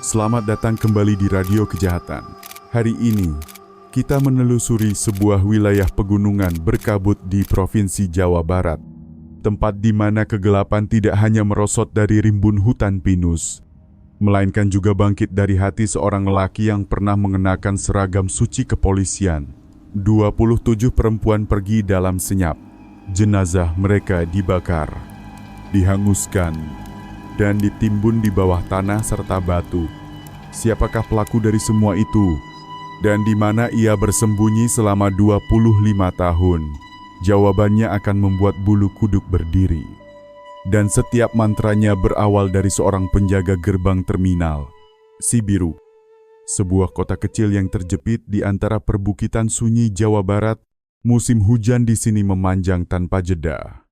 Selamat datang kembali di Radio Kejahatan. Hari ini, kita menelusuri sebuah wilayah pegunungan berkabut di Provinsi Jawa Barat. Tempat di mana kegelapan tidak hanya merosot dari rimbun hutan pinus, melainkan juga bangkit dari hati seorang lelaki yang pernah mengenakan seragam suci kepolisian. 27 perempuan pergi dalam senyap. Jenazah mereka dibakar, dihanguskan, dan ditimbun di bawah tanah serta batu. Siapakah pelaku dari semua itu? Dan di mana ia bersembunyi selama 25 tahun? Jawabannya akan membuat bulu kuduk berdiri. Dan setiap mantranya berawal dari seorang penjaga gerbang terminal, Cibiru. Sebuah kota kecil yang terjepit di antara perbukitan sunyi Jawa Barat. Musim hujan di sini memanjang tanpa jeda.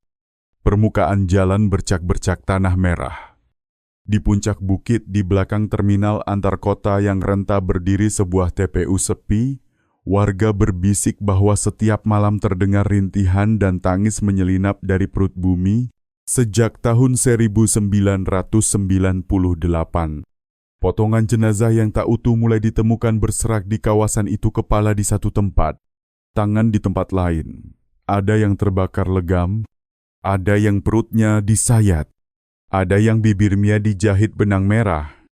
Permukaan jalan bercak-bercak tanah merah. Di puncak bukit di belakang terminal antar kota yang renta berdiri sebuah TPU sepi, warga berbisik bahwa setiap malam terdengar rintihan dan tangis menyelinap dari perut bumi sejak tahun 1998. Potongan jenazah yang tak utuh mulai ditemukan berserak di kawasan itu, kepala di satu tempat, tangan di tempat lain. Ada yang terbakar legam, ada yang perutnya disayat, ada yang bibirnya dijahit benang merah.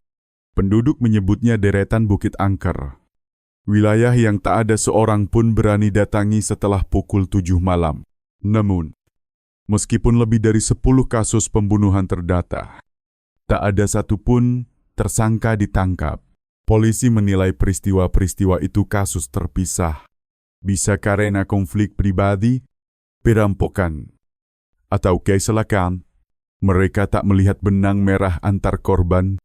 Penduduk menyebutnya deretan Bukit Angker. Wilayah yang tak ada seorang pun berani datangi setelah pukul 7 malam. Namun, meskipun lebih dari 10 kasus pembunuhan terdata, tak ada satupun tersangka ditangkap. Polisi menilai peristiwa-peristiwa itu kasus terpisah. Bisa karena konflik pribadi, perampokan, atau kecelakaan. Mereka tak melihat benang merah antar korban.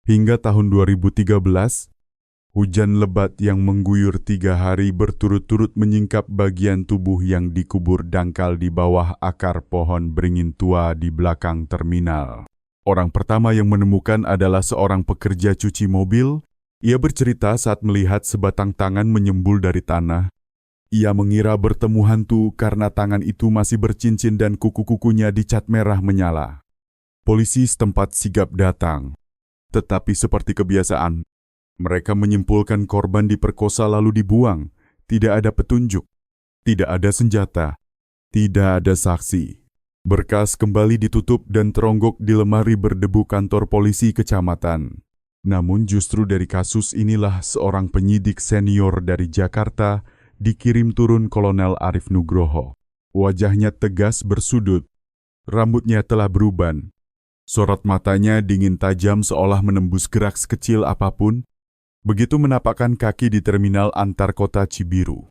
Hingga tahun 2013, hujan lebat yang mengguyur 3 hari berturut-turut menyingkap bagian tubuh yang dikubur dangkal di bawah akar pohon beringin tua di belakang terminal. Orang pertama yang menemukan adalah seorang pekerja cuci mobil. Ia bercerita saat melihat sebatang tangan menyembul dari tanah. Ia mengira bertemu hantu karena tangan itu masih bercincin dan kuku-kukunya dicat merah menyala. Polisi setempat sigap datang. Tetapi seperti kebiasaan, mereka menyimpulkan korban diperkosa lalu dibuang. Tidak ada petunjuk, tidak ada senjata, tidak ada saksi. Berkas kembali ditutup dan teronggok di lemari berdebu kantor polisi kecamatan. Namun justru dari kasus inilah seorang penyidik senior dari Jakarta dikirim turun Kolonel Arif Nugroho. Wajahnya tegas bersudut, rambutnya telah beruban. Sorot matanya dingin tajam seolah menembus gerak sekecil apapun. Begitu menapakkan kaki di terminal antar kota Cibiru,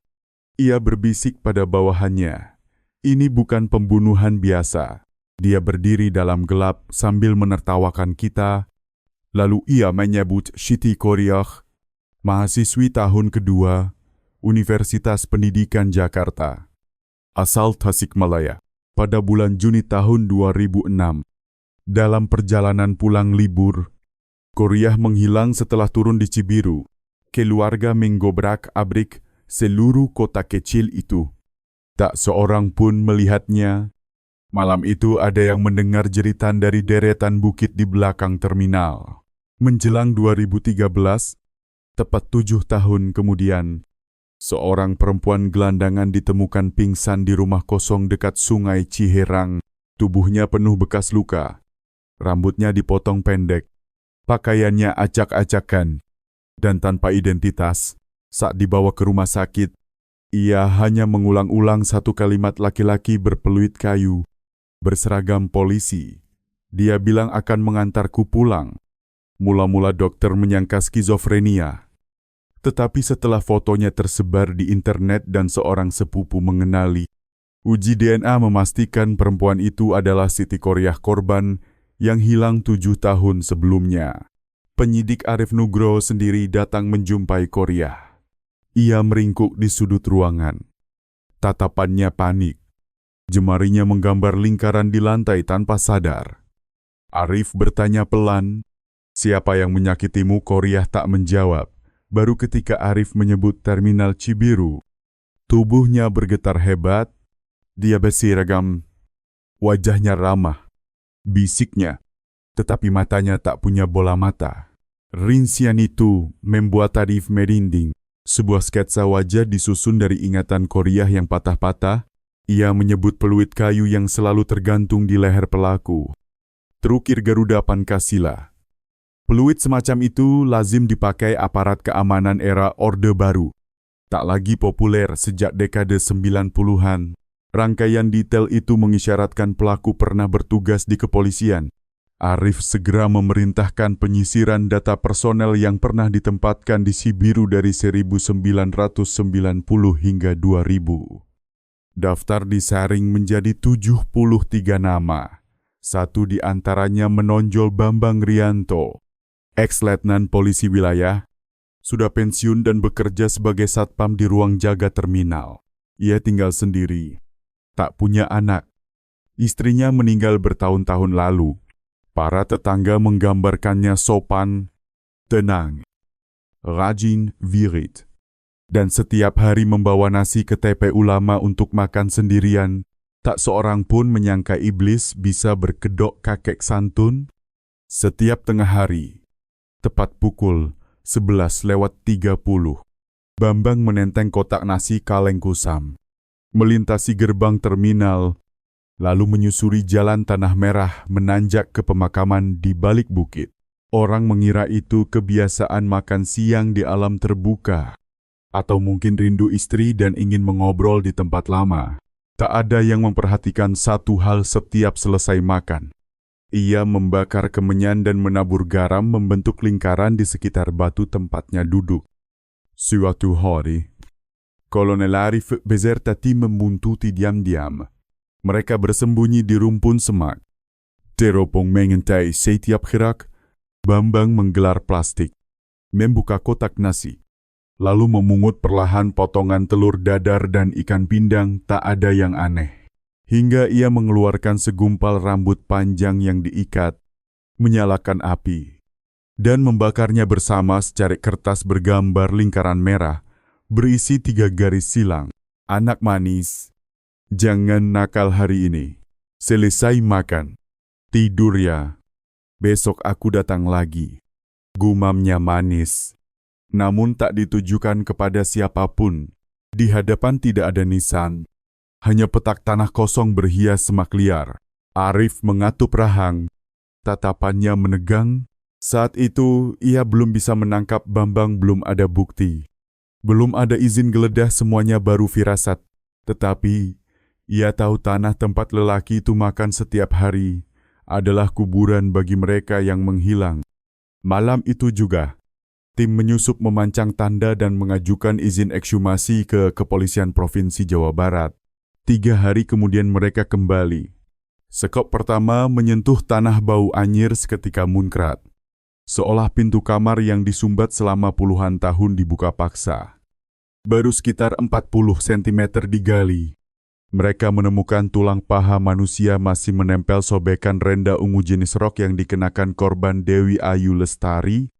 ia berbisik pada bawahannya, "Ini bukan pembunuhan biasa." Dia berdiri dalam gelap sambil menertawakan kita. Lalu ia menyebut Siti Koryah, mahasiswi tahun kedua, Universitas Pendidikan Jakarta, asal Tasikmalaya, pada bulan Juni tahun 2006. Dalam perjalanan pulang libur, Koryah menghilang setelah turun di Cibiru. Keluarga menggobrak-abrik seluruh kota kecil itu. Tak seorang pun melihatnya. Malam itu ada yang mendengar jeritan dari deretan bukit di belakang terminal. Menjelang 2013, tepat 7 tahun kemudian, seorang perempuan gelandangan ditemukan pingsan di rumah kosong dekat Sungai Ciherang. Tubuhnya penuh bekas luka, rambutnya dipotong pendek, pakaiannya acak-acakan, dan tanpa identitas. Saat dibawa ke rumah sakit, ia hanya mengulang-ulang satu kalimat laki-laki berpeluit kayu, berseragam polisi. Dia bilang akan mengantarku pulang. Mula-mula dokter menyangka skizofrenia. Tetapi setelah fotonya tersebar di internet dan seorang sepupu mengenali, uji DNA memastikan perempuan itu adalah Siti Koryah, korban yang hilang 7 tahun sebelumnya. Penyidik Arif Nugroho sendiri datang menjumpai Koryah. Ia meringkuk di sudut ruangan. Tatapannya panik. Jemarinya menggambar lingkaran di lantai tanpa sadar. Arif bertanya pelan, "Siapa yang menyakitimu?" Koryah tak menjawab. Baru ketika Arif menyebut terminal Cibiru, tubuhnya bergetar hebat. Dia berseragam, wajahnya ramah, bisiknya, tetapi matanya tak punya bola mata. Rincian itu membuat Arif merinding. Sebuah sketsa wajah disusun dari ingatan Korea yang patah-patah. Ia menyebut peluit kayu yang selalu tergantung di leher pelaku. Terukir Garuda Pancasila. Peluit semacam itu lazim dipakai aparat keamanan era Orde Baru. Tak lagi populer sejak dekade 90-an. Rangkaian detail itu mengisyaratkan pelaku pernah bertugas di kepolisian. Arif segera memerintahkan penyisiran data personel yang pernah ditempatkan di Sibiru dari 1990 hingga 2000. Daftar disaring menjadi 73 nama. Satu di antaranya menonjol Bambang Rianto, ex-letnan polisi wilayah, sudah pensiun dan bekerja sebagai satpam di ruang jaga terminal. Ia tinggal sendiri, tak punya anak. Istrinya meninggal bertahun-tahun lalu. Para tetangga menggambarkannya sopan, tenang, rajin, wirid, dan setiap hari membawa nasi ke TPU Lama untuk makan sendirian. Tak seorang pun menyangka iblis bisa berkedok kakek santun. Setiap tengah hari, tepat pukul 11:30, Bambang menenteng kotak nasi kaleng kusam, melintasi gerbang terminal, lalu menyusuri jalan tanah merah menanjak ke pemakaman di balik bukit. Orang mengira itu kebiasaan makan siang di alam terbuka, atau mungkin rindu istri dan ingin mengobrol di tempat lama. Tak ada yang memperhatikan satu hal setiap selesai makan. Ia membakar kemenyan dan menabur garam membentuk lingkaran di sekitar batu tempatnya duduk. Suatu hari, Kolonel Arif beserta tim membuntuti diam-diam. Mereka bersembunyi di rumpun semak. Teropong mengintai setiap gerak. Bambang menggelar plastik, membuka kotak nasi, lalu memungut perlahan potongan telur dadar dan ikan pindang. Tak ada yang aneh. Hingga ia mengeluarkan segumpal rambut panjang yang diikat, menyalakan api, dan membakarnya bersama secarik kertas bergambar lingkaran merah, berisi 3 garis silang. Anak manis, jangan nakal hari ini. Selesai makan, tidur ya. Besok aku datang lagi. Gumamnya manis, namun tak ditujukan kepada siapapun. Di hadapan tidak ada nisan, hanya petak tanah kosong berhias semak liar. Arif mengatup rahang, tatapannya menegang. Saat itu ia belum bisa menangkap Bambang, belum ada bukti. Belum ada izin geledah, semuanya baru firasat. Tetapi ia tahu tanah tempat lelaki itu makan setiap hari adalah kuburan bagi mereka yang menghilang. Malam itu juga, tim menyusup memancang tanda dan mengajukan izin ekshumasi ke Kepolisian Provinsi Jawa Barat. 3 hari kemudian mereka kembali. Sekop pertama menyentuh tanah bau anyir seketika muncrat. Seolah pintu kamar yang disumbat selama puluhan tahun dibuka paksa. Baru sekitar 40 cm digali. Mereka menemukan tulang paha manusia masih menempel sobekan renda ungu jenis rok yang dikenakan korban Dewi Ayu Lestari,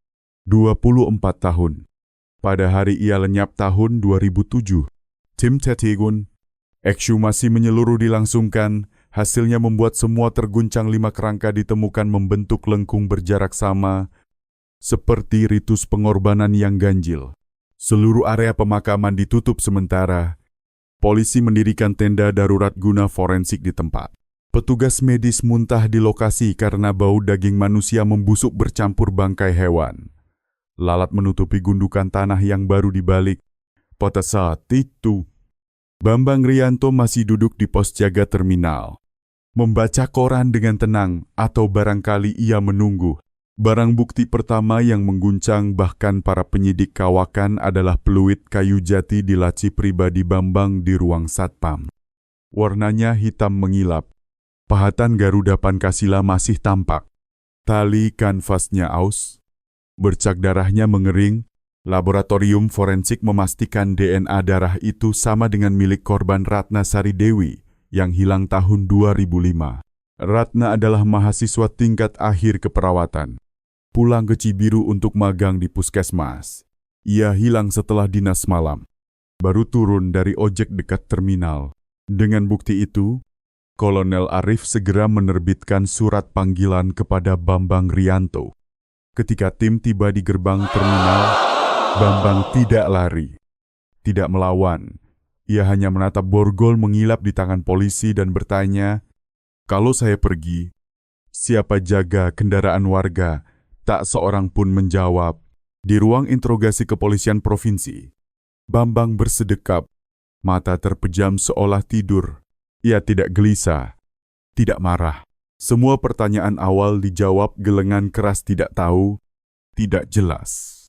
24 tahun. Pada hari ia lenyap tahun 2007. Tim Tetigun, ekshumasi menyeluruh dilangsungkan, hasilnya membuat semua terguncang. 5 kerangka ditemukan membentuk lengkung berjarak sama, seperti ritus pengorbanan yang ganjil. Seluruh area pemakaman ditutup sementara. Polisi mendirikan tenda darurat guna forensik di tempat. Petugas medis muntah di lokasi karena bau daging manusia membusuk bercampur bangkai hewan. Lalat menutupi gundukan tanah yang baru dibalik. Pada saat itu, Bambang Rianto masih duduk di pos jaga terminal, membaca koran dengan tenang, atau barangkali ia menunggu. Barang bukti pertama yang mengguncang bahkan para penyidik kawakan adalah peluit kayu jati di laci pribadi Bambang di ruang satpam. Warnanya hitam mengilap. Pahatan Garuda Pancasila masih tampak. Tali kanvasnya aus. Bercak darahnya mengering. Laboratorium forensik memastikan DNA darah itu sama dengan milik korban Ratna Sari Dewi yang hilang tahun 2005. Ratna adalah mahasiswa tingkat akhir keperawatan. Pulang ke Cibiru untuk magang di puskesmas. Ia hilang setelah dinas malam. Baru turun dari ojek dekat terminal. Dengan bukti itu, Kolonel Arif segera menerbitkan surat panggilan kepada Bambang Rianto. Ketika tim tiba di gerbang terminal, Bambang tidak lari, tidak melawan. Ia hanya menatap borgol mengilap di tangan polisi dan bertanya, "Kalau saya pergi, siapa jaga kendaraan warga?" Tak seorang pun menjawab. Di ruang interogasi kepolisian provinsi, Bambang bersedekap, mata terpejam seolah tidur. Ia tidak gelisah, tidak marah. Semua pertanyaan awal dijawab gelengan keras tidak tahu, tidak jelas,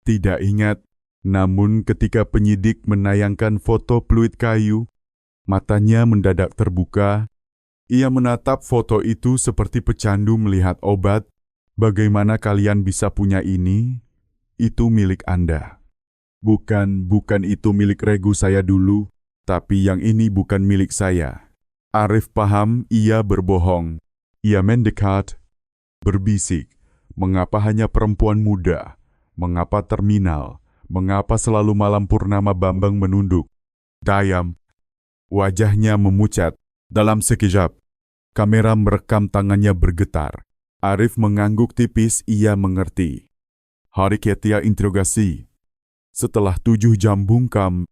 tidak ingat. Namun ketika penyidik menayangkan foto peluit kayu, matanya mendadak terbuka. Ia menatap foto itu seperti pecandu melihat obat. "Bagaimana kalian bisa punya ini? Itu milik Anda." Bukan itu milik regu saya dulu, tapi yang ini bukan milik saya." Arif paham ia berbohong. Ia mendekat, berbisik, "Mengapa hanya perempuan muda? Mengapa terminal? Mengapa selalu malam purnama?" Bambang menunduk. "Diam." Wajahnya memucat. Dalam sekejap, kamera merekam tangannya bergetar. Arif mengangguk tipis, ia mengerti. Hari ketiga interogasi. Setelah 7 jam bungkam,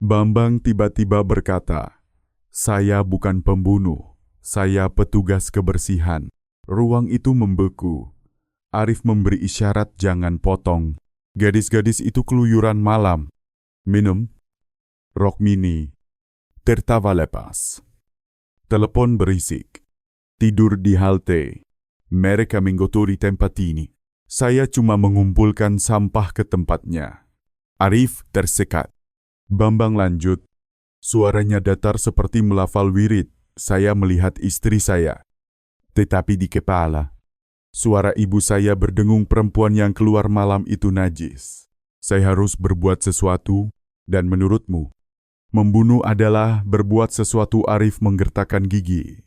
Bambang tiba-tiba berkata, "Saya bukan pembunuh. Saya petugas kebersihan." Ruang itu membeku. Arif memberi isyarat jangan potong. Gadis-gadis itu keluyuran malam. Minum, rok mini, tertawa lepas. Telepon berisik. Tidur di halte. Mereka menggotori tempat ini. Saya cuma mengumpulkan sampah ke tempatnya. Arif tersekat. Bambang lanjut. Suaranya datar seperti melafal wirid. "Saya melihat istri saya. Tetapi di kepala, suara ibu saya berdengung, perempuan yang keluar malam itu najis. Saya harus berbuat sesuatu, dan menurutmu, membunuh adalah berbuat sesuatu?" Arif menggertakkan gigi.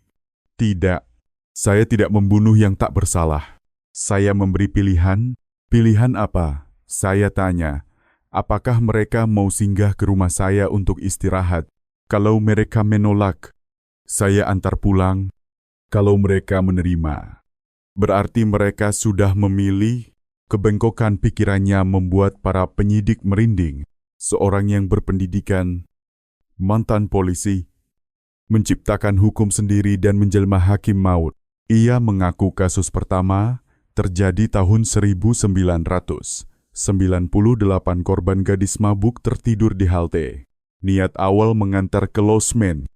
"Tidak, saya tidak membunuh yang tak bersalah. Saya memberi pilihan." "Pilihan apa?" saya tanya. "Apakah mereka mau singgah ke rumah saya untuk istirahat? Kalau mereka menolak, saya antar pulang." "Kalau mereka menerima, berarti mereka sudah memilih." Kebengkokan pikirannya membuat para penyidik merinding. Seorang yang berpendidikan, mantan polisi, menciptakan hukum sendiri dan menjelma hakim maut. Ia mengaku kasus pertama terjadi tahun 1998. Korban gadis mabuk tertidur di halte. Niat awal mengantar ke losmen,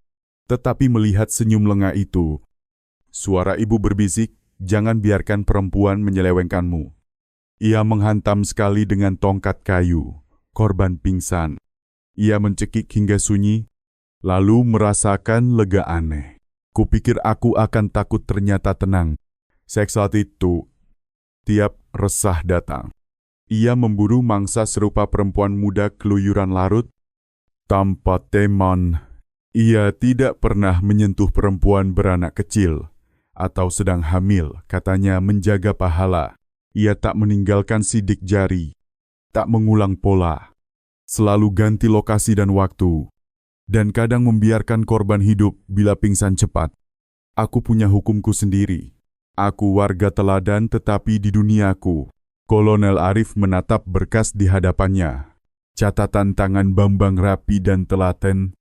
tetapi melihat senyum lengah itu, suara ibu berbisik, "Jangan biarkan perempuan menyelewengkanmu." Ia menghantam sekali dengan tongkat kayu. Korban pingsan. Ia mencekik hingga sunyi, lalu merasakan lega aneh. "Kupikir aku akan takut, ternyata tenang." Saat itu, tiap resah datang. Ia memburu mangsa serupa perempuan muda keluyuran larut. Tanpa teman, ia tidak pernah menyentuh perempuan beranak kecil atau sedang hamil, katanya menjaga pahala. Ia tak meninggalkan sidik jari, tak mengulang pola, selalu ganti lokasi dan waktu, dan kadang membiarkan korban hidup bila pingsan cepat. "Aku punya hukumku sendiri. Aku warga teladan tetapi di duniaku." Kolonel Arif menatap berkas di hadapannya. Catatan tangan Bambang rapi dan telaten,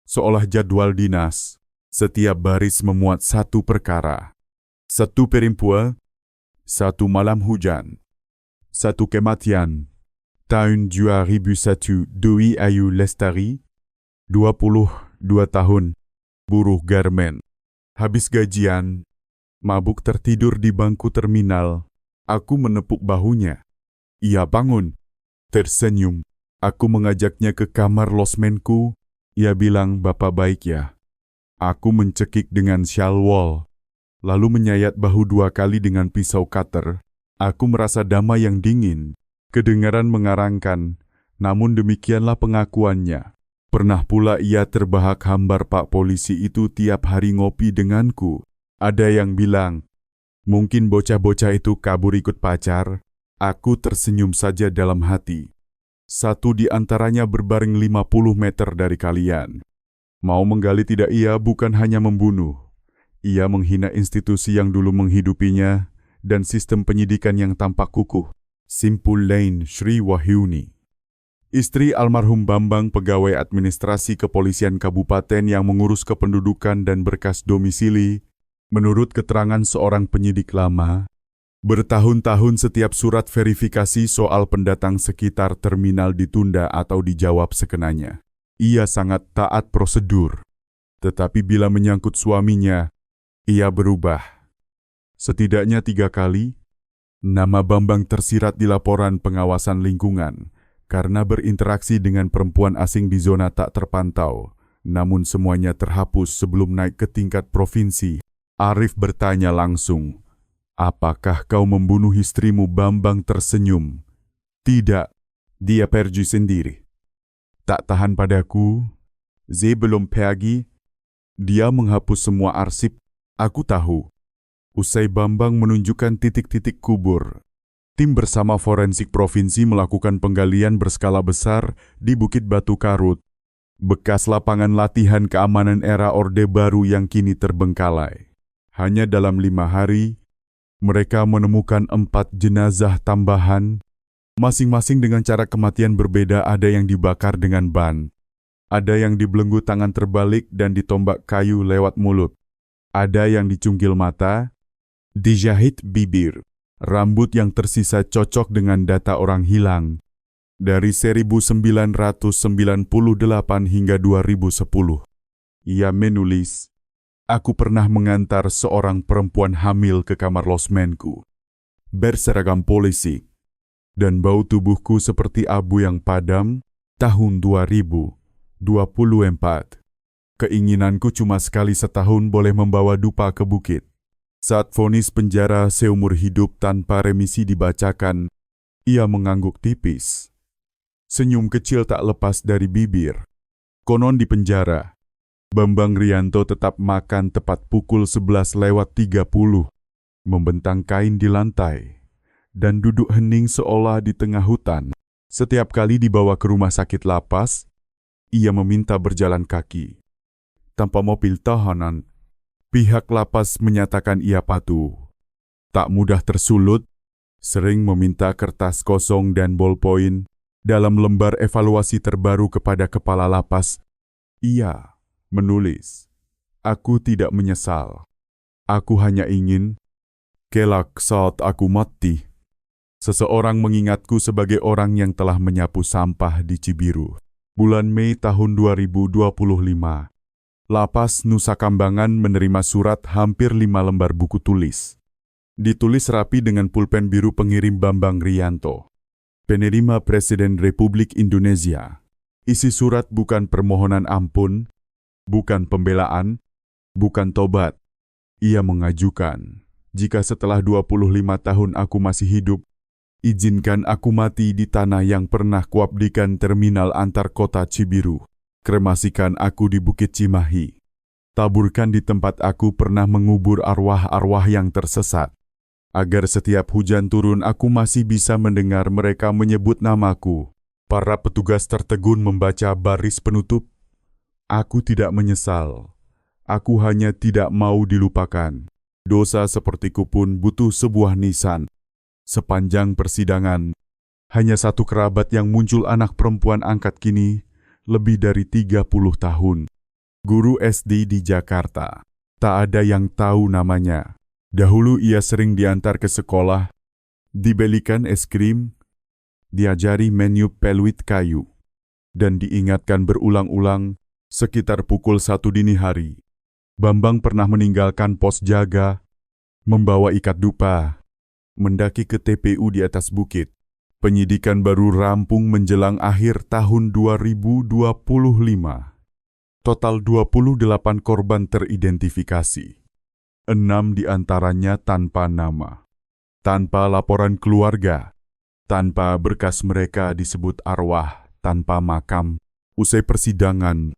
seolah jadwal dinas. Setiap baris memuat satu perkara. 1 perempuan, 1 malam hujan, 1 kematian. Tahun 2001, Dwi Ayu Lestari, 22 tahun, buruh garmen. Habis gajian, mabuk tertidur di bangku terminal. Aku menepuk bahunya. Ia bangun, tersenyum. Aku mengajaknya ke kamar losmenku. Ia bilang, "Bapak baik ya." Aku mencekik dengan shawl wall, lalu menyayat bahu 2 kali dengan pisau cutter. Aku merasa damai yang dingin. Kedengaran mengarangkan, namun demikianlah pengakuannya. Pernah pula ia terbahak hambar Pak Polisi itu tiap hari ngopi denganku. Ada yang bilang, mungkin bocah-bocah itu kabur ikut pacar. Aku tersenyum saja dalam hati. 1 di antaranya berbaring 50 meter dari kalian. Mau menggali tidak, ia bukan hanya membunuh. Ia menghina institusi yang dulu menghidupinya dan sistem penyidikan yang tampak kukuh. Simpul lain Sri Wahyuni. Istri almarhum Bambang pegawai administrasi kepolisian kabupaten yang mengurus kependudukan dan berkas domisili, menurut keterangan seorang penyidik lama, bertahun-tahun setiap surat verifikasi soal pendatang sekitar terminal ditunda atau dijawab sekenanya. Ia sangat taat prosedur, tetapi bila menyangkut suaminya, ia berubah. Setidaknya 3 kali, nama Bambang tersirat di laporan pengawasan lingkungan karena berinteraksi dengan perempuan asing di zona tak terpantau, namun semuanya terhapus sebelum naik ke tingkat provinsi. Arif bertanya langsung, "Apakah kau membunuh istrimu?" Bambang tersenyum. "Tidak, dia pergi sendiri. Tak tahan padaku, belum pergi. Dia menghapus semua arsip, aku tahu." Usai Bambang menunjukkan titik-titik kubur, tim bersama forensik provinsi melakukan penggalian berskala besar di Bukit Batu Karut, bekas lapangan latihan keamanan era Orde Baru yang kini terbengkalai. Hanya dalam 5 hari, mereka menemukan 4 jenazah tambahan, masing-masing dengan cara kematian berbeda. Ada yang dibakar dengan ban, ada yang dibelenggu tangan terbalik dan ditombak kayu lewat mulut, ada yang dicungkil mata, dijahit bibir. Rambut yang tersisa cocok dengan data orang hilang dari 1998 hingga 2010. Ia menulis, "Aku pernah mengantar seorang perempuan hamil ke kamar losmenku, berseragam polisi, dan bau tubuhku seperti abu yang padam. Tahun 2024. Keinginanku cuma sekali setahun boleh membawa dupa ke bukit." Saat vonis penjara seumur hidup tanpa remisi dibacakan, ia mengangguk tipis. Senyum kecil tak lepas dari bibir. Konon di penjara, Bambang Rianto tetap makan tepat pukul 11:30, membentang kain di lantai, dan duduk hening seolah di tengah hutan. Setiap kali dibawa ke rumah sakit lapas, ia meminta berjalan kaki. Tanpa mobil tahanan, pihak lapas menyatakan ia patuh. Tak mudah tersulut, sering meminta kertas kosong dan bolpoin. Dalam lembar evaluasi terbaru kepada kepala lapas, ia menulis, "Aku tidak menyesal. Aku hanya ingin, kelak saat aku mati, seseorang mengingatku sebagai orang yang telah menyapu sampah di Cibiru." Bulan Mei tahun 2025. Lapas Nusa Kambangan menerima surat hampir 5 lembar buku tulis. Ditulis rapi dengan pulpen biru pengirim Bambang Rianto, penerima Presiden Republik Indonesia. Isi surat bukan permohonan ampun, bukan pembelaan, bukan tobat. Ia mengajukan, "Jika setelah 25 tahun aku masih hidup, izinkan aku mati di tanah yang pernah kuabdikan terminal antar kota Cibiru. Kremasikan aku di Bukit Cimahi. Taburkan di tempat aku pernah mengubur arwah-arwah yang tersesat. Agar setiap hujan turun aku masih bisa mendengar mereka menyebut namaku." Para petugas tertegun membaca baris penutup. "Aku tidak menyesal. Aku hanya tidak mau dilupakan. Dosa sepertiku pun butuh sebuah nisan." Sepanjang persidangan, hanya satu kerabat yang muncul, anak perempuan angkat kini, lebih dari 30 tahun. Guru SD di Jakarta. Tak ada yang tahu namanya. Dahulu ia sering diantar ke sekolah, dibelikan es krim, diajari meniup peluit kayu, dan diingatkan berulang-ulang sekitar pukul 1 dini hari. Bambang pernah meninggalkan pos jaga, membawa ikat dupa, mendaki ke TPU di atas bukit. Penyidikan baru rampung menjelang akhir tahun 2025. Total 28 korban teridentifikasi. 6 diantaranya tanpa nama, tanpa laporan keluarga, tanpa berkas mereka disebut arwah, tanpa makam. Usai persidangan,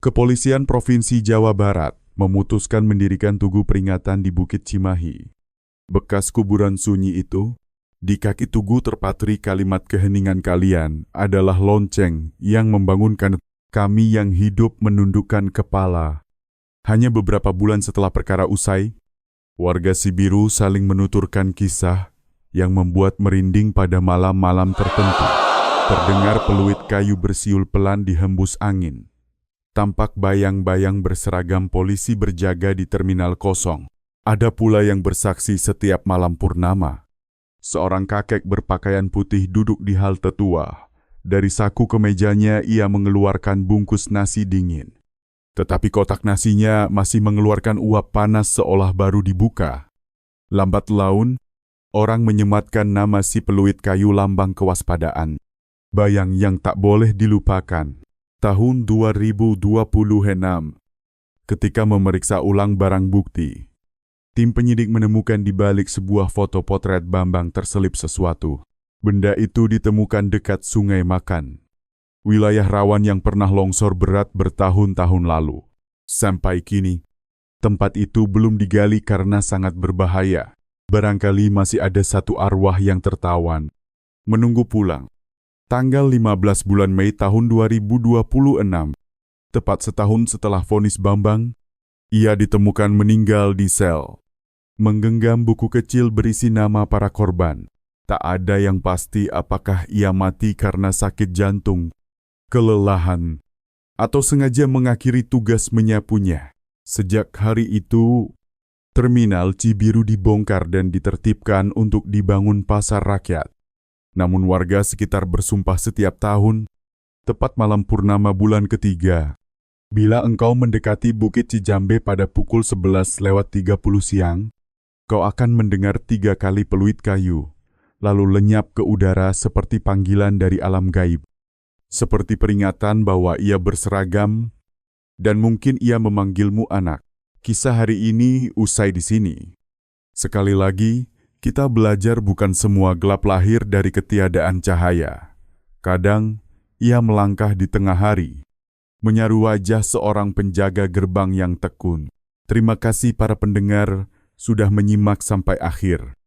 Kepolisian Provinsi Jawa Barat memutuskan mendirikan tugu peringatan di Bukit Cimahi. Bekas kuburan sunyi itu, di kaki tugu terpatri kalimat keheningan kalian adalah lonceng yang membangunkan kami yang hidup menundukkan kepala. Hanya beberapa bulan setelah perkara usai, Warga Sibiru saling menuturkan kisah yang membuat merinding pada malam-malam tertentu. Terdengar peluit kayu bersiul pelan dihembus angin. Tampak bayang-bayang berseragam polisi berjaga di terminal kosong. Ada pula yang bersaksi setiap malam purnama. Seorang kakek berpakaian putih duduk di halte tua. Dari saku kemejanya ia mengeluarkan bungkus nasi dingin. Tetapi kotak nasinya masih mengeluarkan uap panas seolah baru dibuka. Lambat laun, orang menyematkan nama si peluit kayu lambang kewaspadaan. Bayang yang tak boleh dilupakan. Tahun 2026, ketika memeriksa ulang barang bukti, tim penyidik menemukan di balik sebuah foto potret Bambang terselip sesuatu. Benda itu ditemukan dekat Sungai Makan, wilayah rawan yang pernah longsor berat bertahun-tahun lalu. Sampai kini, tempat itu belum digali karena sangat berbahaya. Barangkali masih ada satu arwah yang tertawan, menunggu pulang. Tanggal 15 bulan Mei tahun 2026, tepat setahun setelah vonis Bambang, ia ditemukan meninggal di sel. Menggenggam buku kecil berisi nama para korban. Tak ada yang pasti apakah ia mati karena sakit jantung, kelelahan, atau sengaja mengakhiri tugas menyapunya. Sejak hari itu, terminal Cibiru dibongkar dan ditertibkan untuk dibangun pasar rakyat. Namun warga sekitar bersumpah setiap tahun, tepat malam purnama bulan ketiga, bila engkau mendekati Bukit Cijambe pada pukul 11:30 siang, kau akan mendengar 3 kali peluit kayu, lalu lenyap ke udara seperti panggilan dari alam gaib. Seperti peringatan bahwa ia berseragam, dan mungkin ia memanggilmu anak. Kisah hari ini usai di sini. Sekali lagi, kita belajar bukan semua gelap lahir dari ketiadaan cahaya. Kadang, ia melangkah di tengah hari, menyaru wajah seorang penjaga gerbang yang tekun. Terima kasih para pendengar sudah menyimak sampai akhir.